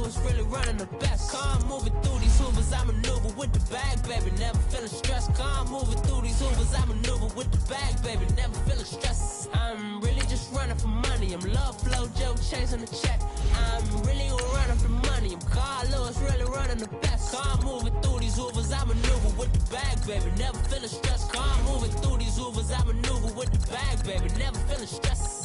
Lewis really running the best. Car moving through these Hoovers, I maneuver with the bag, baby, never feeling stressed. Car moving through these Hoovers, I maneuver with the bag, baby, never feeling stressed. I'm really just running for money. I'm love flow, Joe chasing the check. I'm really gonna run after money. I'm Carl Lewis, really running the best. Car moving through these Hoovers, I maneuver with the bag, baby, never feeling stressed. Car moving through these Hoovers, I maneuver with the bag, baby, never feeling stressed.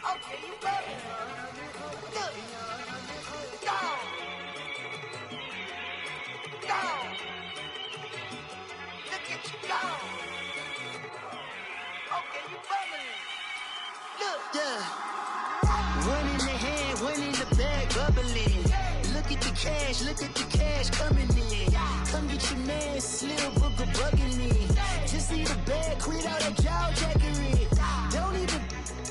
Okay, you got it. Good. Go. Go. Look at you go. Okay, you bubbling. Look. Yeah. One in the hand, one in the bag, bubbling. Look at the cash coming in. Come get your man, Slim Booker bugging me. Just need a bag, quit all that jaw jackery. Don't even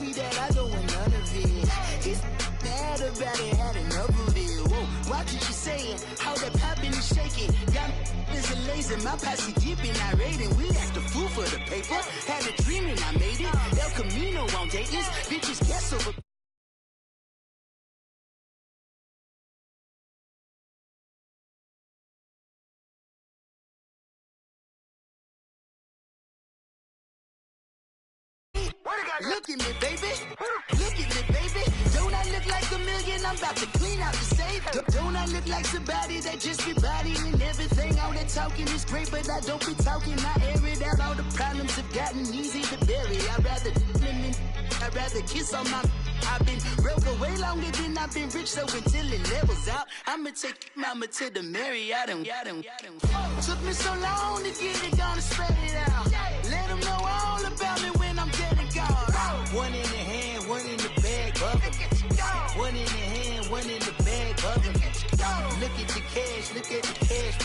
be that, I don't want none of it. He's mad about it, had enough of it. Whoa, watch what you saying, how that poppin' and shaking. Got is a lazy, my posse dipping, I raiding. We act a fool for the paper. Had a dream and I made it. El Camino on Dayton's, bitches guess over. Look at me, baby. Look at me, baby. Don't I look like a million? I'm about to clean out the safe. Don't I look like somebody that just be bodying everything? All that talking is great, but I don't be talking. I air it out. All the problems have gotten easy to bury. I'd rather kiss on my. I've been broke way longer than I've been rich, so until it levels out, I'ma take mama to the Marriott and took me so long to get it, gonna spread it out. Let them know all about me when I'm dead and gone. One in the hand, one in the bag, bubbling. One in the hand, one in the bag, bubbling. Look at the cash,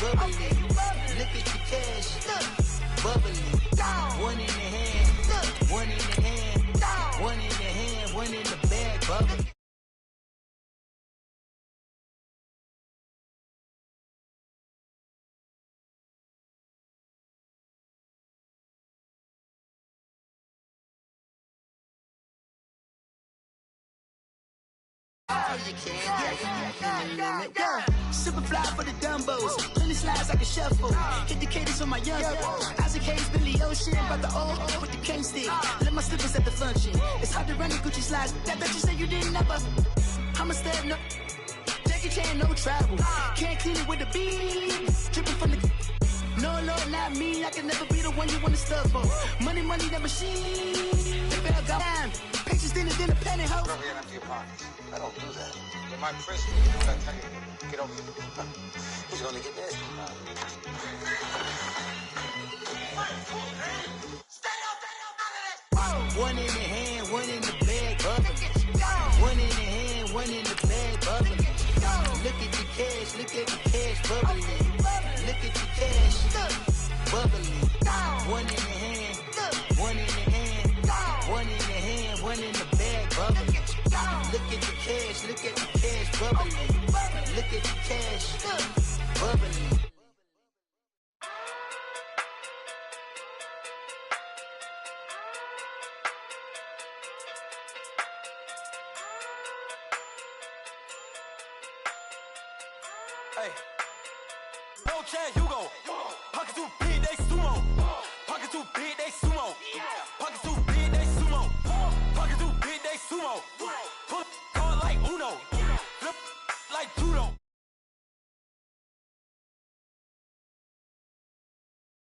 bubbling. Look at the cash, bubbling. One in the hand, one in the hand, one in the hand, one in the bag, bubbling. Super fly for the Dumbos, plenty slides like a shuffle. Hit the cadence on my young. Isaac Hayes, Billy Ocean, about the old with the cane stick. Let my slippers at the function. It's hard to run the Gucci slides. That bet you say you didn't never. I'm a step no. Jackie Chan, no travel. Can't clean it with the beat. Dripping from the. No, Lord, not me. I can never be the one you wanna stuff for. Money, that machine. Pictures thinner than a pantyhose. Over here empty your pockets. I don't do that. In my prison, I tell you, get over here. He's gonna get this. One in the hand, one in the bag, bubbling. One in the hand, one in the bag, bubbling. Look at the cash, look at the cash, bubbling. Look at the cash, bubbling. One in the hand, one in the hand, one in the hand, one in the bag, bubbling. Look at the cash, look at the cash, bubbling. Look at the cash, bubbling. Hey, no chance, you go. Pocket too big, they sumo. Pocket too big, they sumo. Pocket too big, they sumo. Pocket too big, they sumo. Put card like Uno. Flip like judo.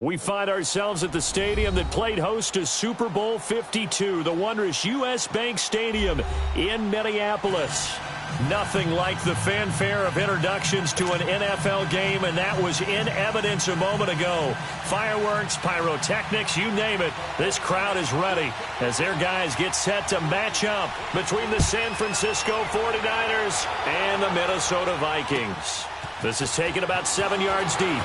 We find ourselves at the stadium that played host to Super Bowl 52, the wondrous U.S. Bank Stadium in Minneapolis. Nothing like the fanfare of introductions to an NFL game, and that was in evidence a moment ago. Fireworks, pyrotechnics, you name it. This crowd is ready as their guys get set to match up between the San Francisco 49ers and the Minnesota Vikings. This is taken about 7 yards deep.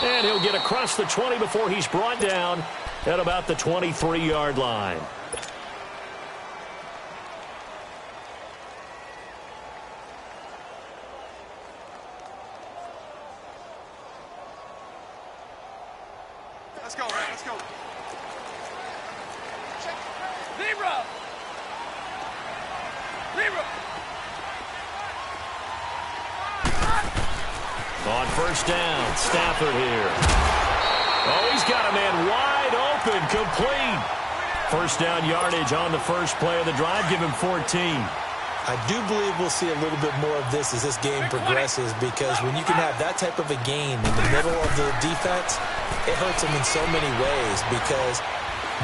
And he'll get across the 20 before he's brought down at about the 23-yard line. Let's go, man. Let's go. Libra! Libra! On first down, Stafford here. Oh, he's got a man wide open, complete. First down yardage on the first play of the drive. Give him 14. I do believe we'll see a little bit more of this as this game progresses, because when you can have that type of a gain in the middle of the defense, it hurts them in so many ways, because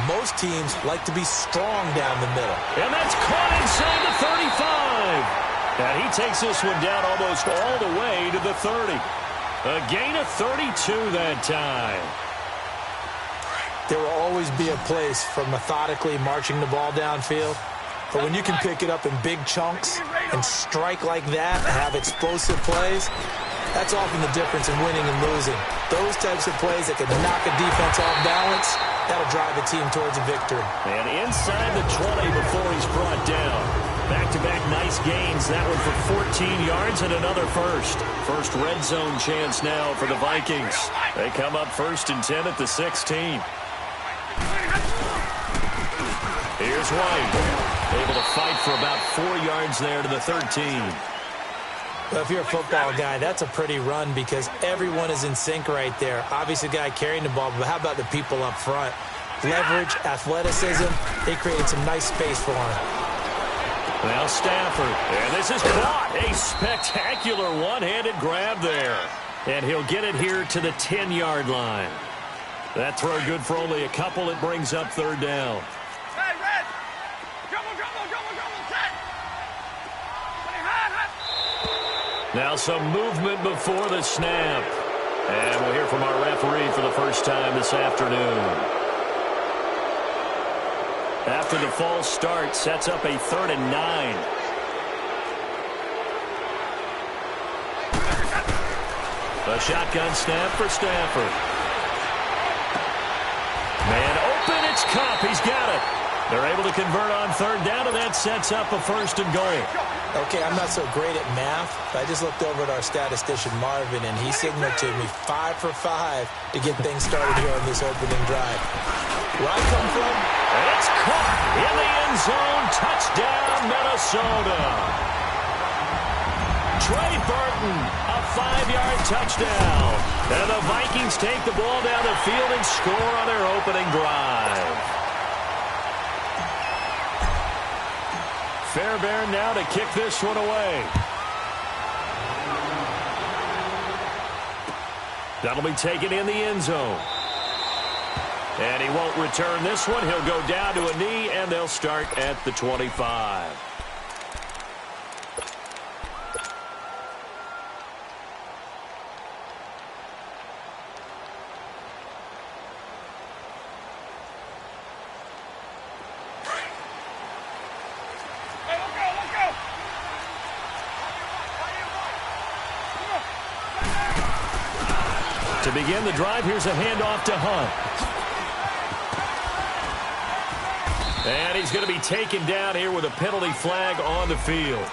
most teams like to be strong down the middle. And that's caught inside the 35. And he takes this one down almost all the way to the 30. A gain of 32 that time. There will always be a place for methodically marching the ball downfield. But when you can pick it up in big chunks and strike like that and have explosive plays, that's often the difference in winning and losing. Those types of plays that can knock a defense off balance, that'll drive a team towards a victory. And inside the 20 before he's brought down. Back-to-back nice gains. That one for 14 yards and another first. First red zone chance now for the Vikings. They come up 1st and 10 at the 16. Here's White. Able to fight for about 4 yards there to the 13. Well, if you're a football guy, that's a pretty run because everyone is in sync right there. Obviously, the guy carrying the ball, but how about the people up front? Leverage, athleticism, they created some nice space for him. Now Stafford, and this is caught. A spectacular one-handed grab there. And he'll get it here to the 10-yard line. That throw good for only a couple. It brings up 3rd down. Hey, Red! Dribble, set! Now some movement before the snap. And we'll hear from our referee for the first time this afternoon. After the false start, sets up a 3rd and 9. A shotgun snap for Stafford. Man open, it's Cup. He's got it. They're able to convert on 3rd down, and that sets up a 1st and goal. Okay, I'm not so great at math, but I just looked over at our statistician, Marvin, and he signaled to me 5 for 5 to get things started here on this opening drive. Where I come from, and it's caught in the end zone. Touchdown, Minnesota. Trey Burton, a 5-yard touchdown. And the Vikings take the ball down the field and score on their opening drive. Fairbairn now to kick this one away. That'll be taken in the end zone. And he won't return this one. He'll go down to a knee, and they'll start at the 25. To begin the drive, here's a handoff to Hunt. And he's going to be taken down here with a penalty flag on the field.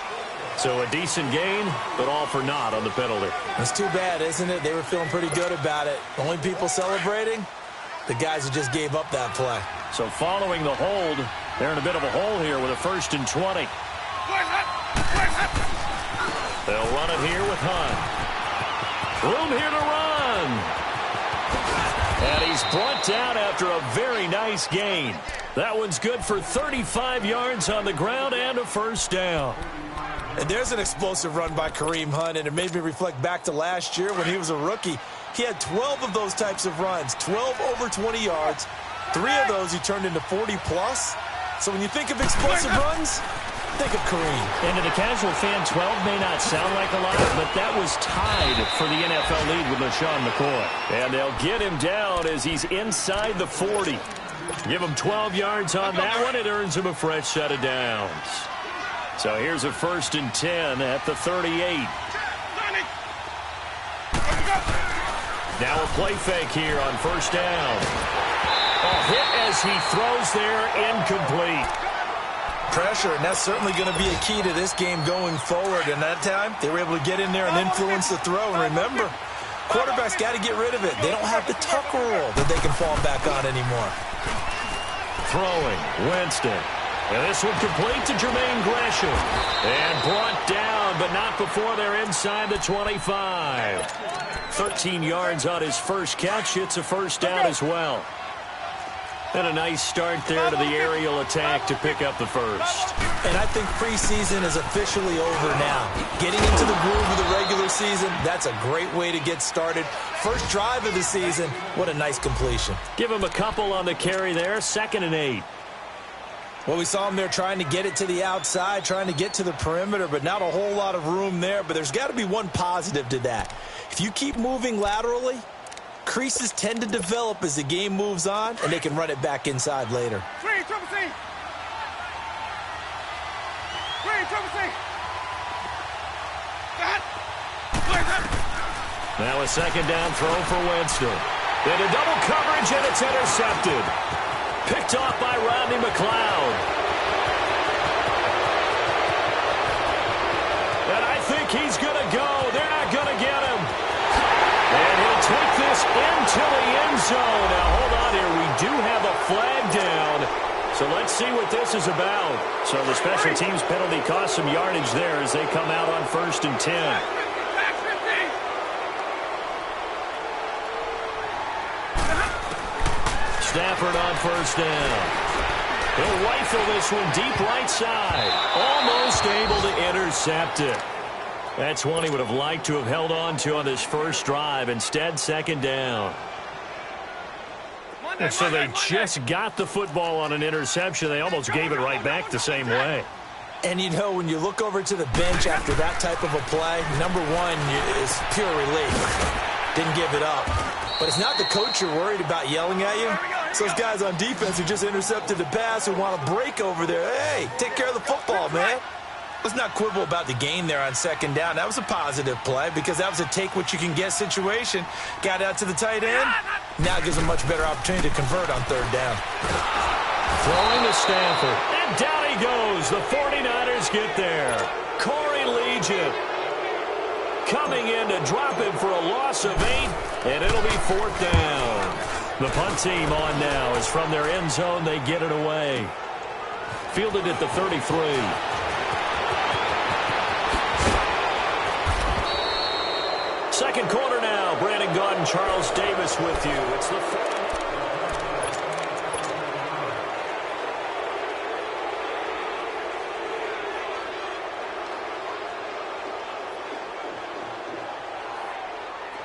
So a decent gain, but all for naught on the penalty. It's too bad, isn't it? They were feeling pretty good about it. Only people celebrating, the guys who just gave up that play. So following the hold, they're in a bit of a hole here with a 1st and 20. They'll run it here with Hunt. Room here to run. And he's brought down after a very nice gain. That one's good for 35 yards on the ground and a 1st down. And there's an explosive run by Kareem Hunt, and it made me reflect back to last year when he was a rookie. He had 12 of those types of runs, 12 over 20 yards. 3 of those he turned into 40-plus. So when you think of explosive runs, think of Kareem. And to the casual fan, 12 may not sound like a lot, but that was tied for the NFL lead with LaShawn McCoy. And they'll get him down as he's inside the 40. Give him 12 yards on that one. It earns him a fresh set of downs. So here's a 1st and 10 at the 38. Now a play fake here on 1st down. A hit as he throws there, incomplete. Pressure, and that's certainly going to be a key to this game going forward. And that time, they were able to get in there and influence the throw. And remember, quarterbacks got to get rid of it. They don't have the tuck rule that they can fall back on anymore. Throwing, Winston. And this one complete to Jermaine Gresham. And brought down, but not before they're inside the 25. 13 yards on his first catch. It's a 1st down as well. And a nice start there to the aerial attack to pick up the 1st. And I think preseason is officially over now. Getting into the groove of the regular season, that's a great way to get started. First drive of the season, what a nice completion. Give him a couple on the carry there, 2nd and 8. Well, we saw him there trying to get it to the outside, trying to get to the perimeter, but not a whole lot of room there. But there's got to be one positive to that. If you keep moving laterally, creases tend to develop as the game moves on, and they can run it back inside later. Now a 2nd down throw for Winston. Into double coverage, and it's intercepted. Picked off by Rodney McLeod. And I think he's going to go. They're not going to get him. And he'll take this into the end zone. Now, hold on here. We do have a flag down. So let's see what this is about. So the special teams penalty cost some yardage there as they come out on 1st and 10. Stafford on 1st down. He'll rifle this one deep right side. Almost able to intercept it. That's one he would have liked to have held on to on this first drive. Instead, 2nd down. And so they just got the football on an interception. They almost gave it right back the same way. And, you know, when you look over to the bench after that type of a play, number one is pure relief. Didn't give it up. But it's not the coach you're worried about yelling at you. It's those guys on defense who just intercepted the pass who want to break over there. Hey, take care of the football, man. Let's not quibble about the gain there on 2nd down. That was a positive play because that was a take-what-you-can-get situation. Got out to the tight end. Now gives a much better opportunity to convert on 3rd down. Throwing to Stafford. And down he goes. The 49ers get there. Corey Legion coming in to drop him for a loss of 8, and it'll be 4th down. The punt team on now is from their end zone. They get it away. Fielded at the 33. Second quarter now. Brandon Gaudin, Charles Davis with you. It's the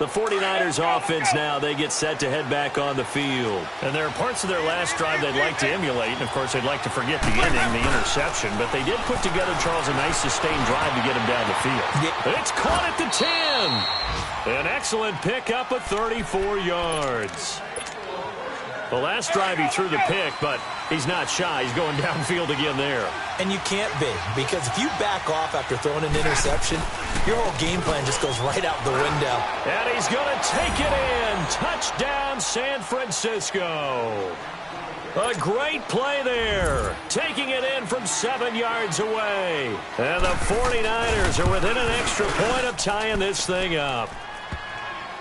The 49ers offense now, they get set to head back on the field. And there are parts of their last drive they'd like to emulate. And, of course, they'd like to forget the inning, the interception. But they did put together, Charles, a nice sustained drive to get him down the field. Yeah. It's caught at the 10. An excellent pickup of 34 yards. The last drive he threw the pick, but he's not shy. He's going downfield again there. And you can't be, because if you back off after throwing an interception, your whole game plan just goes right out the window. And he's going to take it in. Touchdown, San Francisco. A great play there. Taking it in from 7 yards away. And the 49ers are within an extra point of tying this thing up.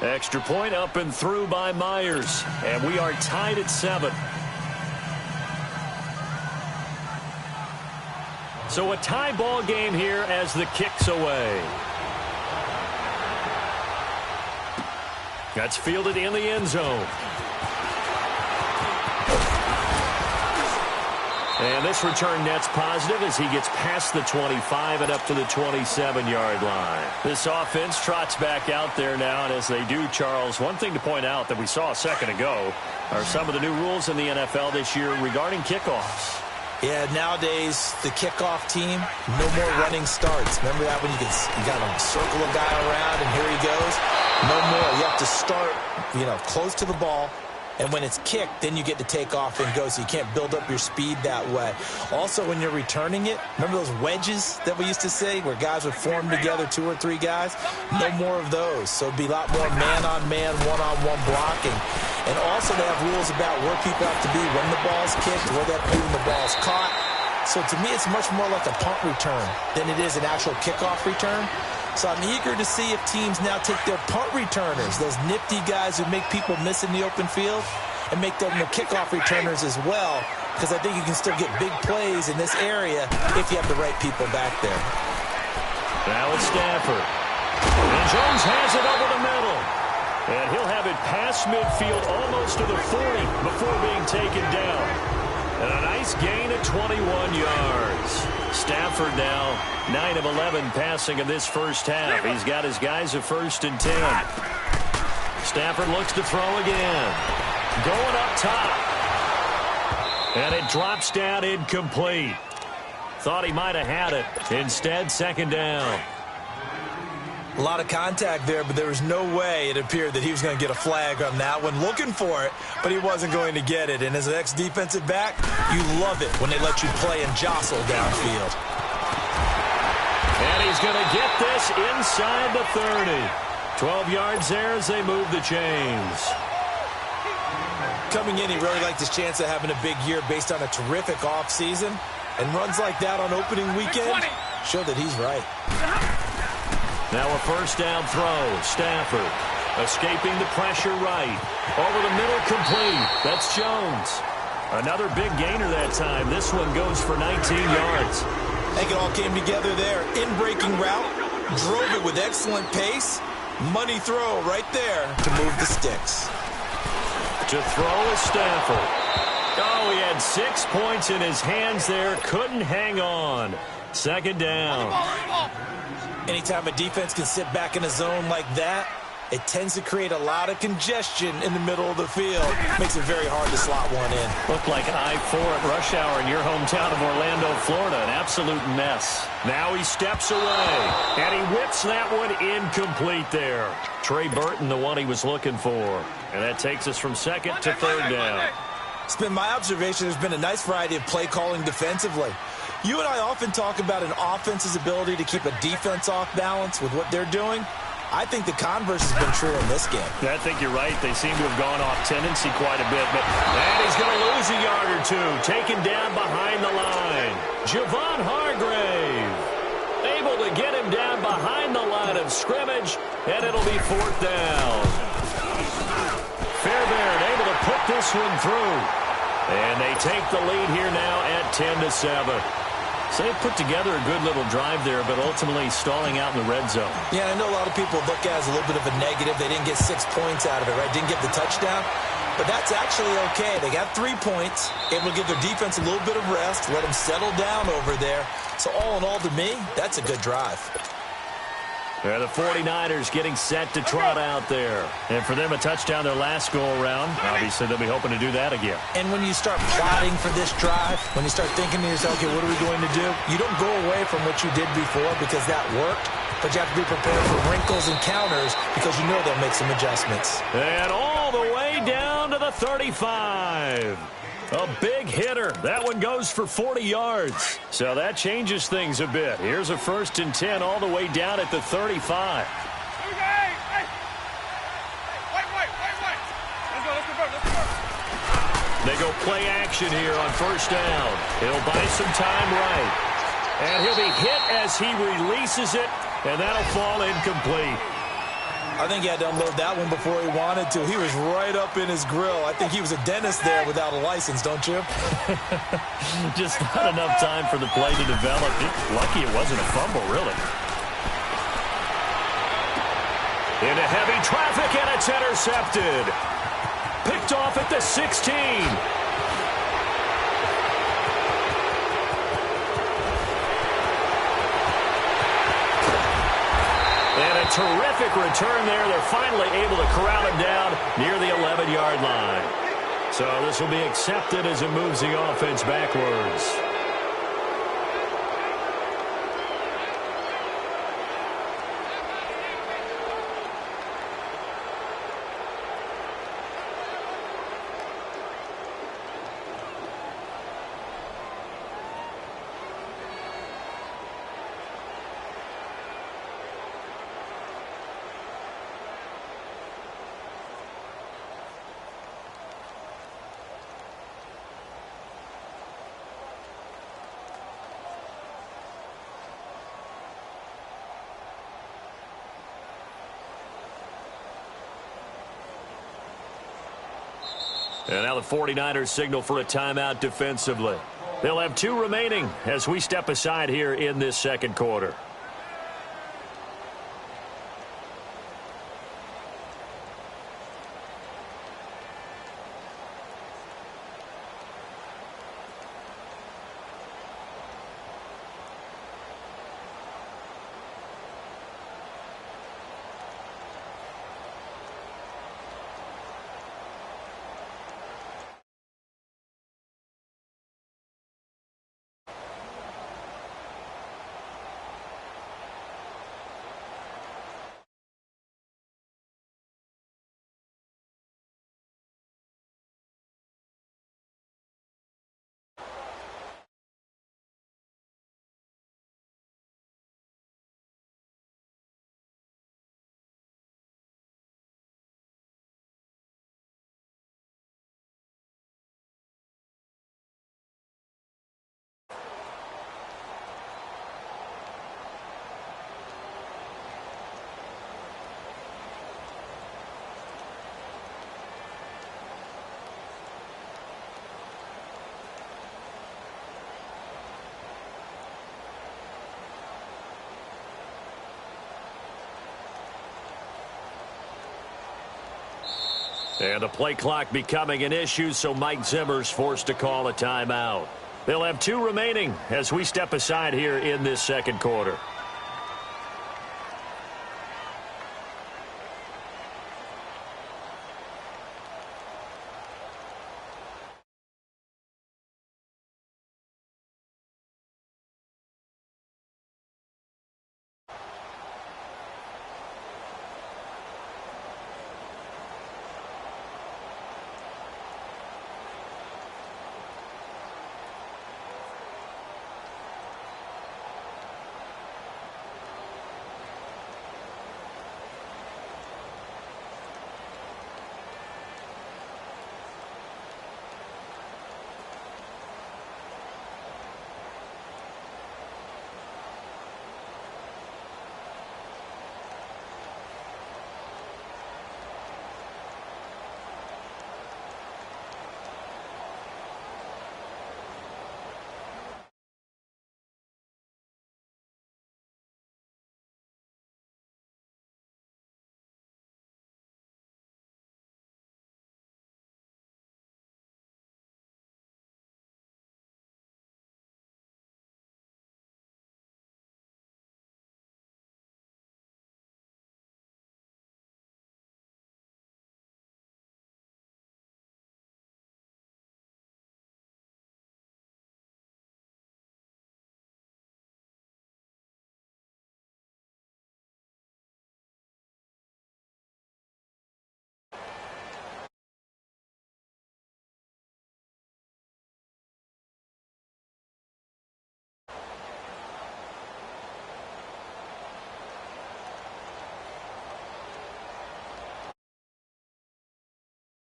Extra point up and through by Myers. And we are tied at 7. So a tie ball game here as the kick's away. That's fielded in the end zone. And this return net's positive as he gets past the 25 and up to the 27-yard line. This offense trots back out there now, and as they do, Charles, one thing to point out that we saw a second ago are some of the new rules in the NFL this year regarding kickoffs. Yeah, nowadays, the kickoff team, no more running starts. Remember that when you got to circle a guy around and here he goes? No more. You have to start, close to the ball. And when it's kicked, then you get to take off and go, so you can't build up your speed that way. Also, when you're returning it, remember those wedges that we used to say where guys would form together, 2 or 3 guys? No more of those. So it'd be a lot more man-on-man, one-on-one blocking. And also they have rules about where people have to be when the ball's kicked, where they have to be when the ball's caught. So to me, it's much more like a punt return than it is an actual kickoff return. So I'm eager to see if teams now take their punt returners, those nifty guys who make people miss in the open field, and make them the kickoff returners as well, because I think you can still get big plays in this area if you have the right people back there. Now it's Stafford. And Jones has it over the middle. And he'll have it past midfield almost to the 40 before being taken down. And a nice gain of 21 yards. Stafford now 9 of 11 passing in this first half. He's got his guys at 1st and 10. Stafford looks to throw again. Going up top. And it drops down incomplete. Thought he might have had it. Instead, 2nd down. A lot of contact there, but there was no way it appeared that he was going to get a flag on that one. Looking for it, but he wasn't going to get it. And as an ex-defensive back, you love it when they let you play and jostle downfield. And he's going to get this inside the 30. 12 yards there as they move the chains. Coming in, he really liked his chance of having a big year based on a terrific offseason. And runs like that on opening weekend show that he's right. Now a 1st down throw. Stafford escaping the pressure right. Over the middle, complete. That's Jones. Another big gainer that time. This one goes for 19 yards. I think it all came together there. In-breaking route. Drove it with excellent pace. Money throw right there to move the sticks. To throw is Stafford. Oh, he had 6 points in his hands there. Couldn't hang on. 2nd down. Anytime a defense can sit back in a zone like that, it tends to create a lot of congestion in the middle of the field. Makes it very hard to slot one in. Looked like I-4 at rush hour in your hometown of Orlando, Florida. An absolute mess. Now he steps away, and he whips that one incomplete there. Trey Burton, the one he was looking for. And that takes us from 2nd to 3rd down. It's been my observation there's been a nice variety of play calling defensively. You and I often talk about an offense's ability to keep a defense off balance with what they're doing. I think the converse has been true in this game. I think you're right. They seem to have gone off tendency quite a bit. And he's going to lose a yard or 2. Taken down behind the line. Javon Hargrave able to get him down behind the line of scrimmage. And it'll be 4th down. Fairbairn able to put this one through. And they take the lead here now at 10-7. So they put together a good little drive there, but ultimately stalling out in the red zone. Yeah, I know a lot of people look at it as a little bit of a negative. They didn't get 6 points out of it, right? Didn't get the touchdown. But that's actually okay. They got 3 points, able to give their defense a little bit of rest, let them settle down over there. So all in all, to me, that's a good drive. The 49ers getting set to trot out there. And for them, a touchdown their last go-around. Obviously, they'll be hoping to do that again. And when you start plotting for this drive, when you start thinking to yourself, okay, what are we going to do? You don't go away from what you did before because that worked, but you have to be prepared for wrinkles and counters because you know they'll make some adjustments. And all the way down to the 35. A big hitter. That one goes for 40 yards. So that changes things a bit. Here's a 1st and 10 all the way down at the 35. Wait. Let's go. They go play action here on 1st down. He'll buy some time right. And he'll be hit as he releases it, and that'll fall incomplete. I think he had to unload that one before he wanted to. He was right up in his grill. I think he was a dentist there without a license, don't you? Just not enough time for the play to develop. Lucky it wasn't a fumble, really. Into heavy traffic, and it's intercepted. Picked off at the 16. And a terrific return there. They're finally able to corral him down near the 11-yard line. So this will be accepted as it moves the offense backwards. And now the 49ers signal for a timeout defensively. They'll have 2 remaining as we step aside here in this second quarter. And the play clock becoming an issue, so Mike Zimmer's forced to call a timeout. They'll have 2 remaining as we step aside here in this second quarter.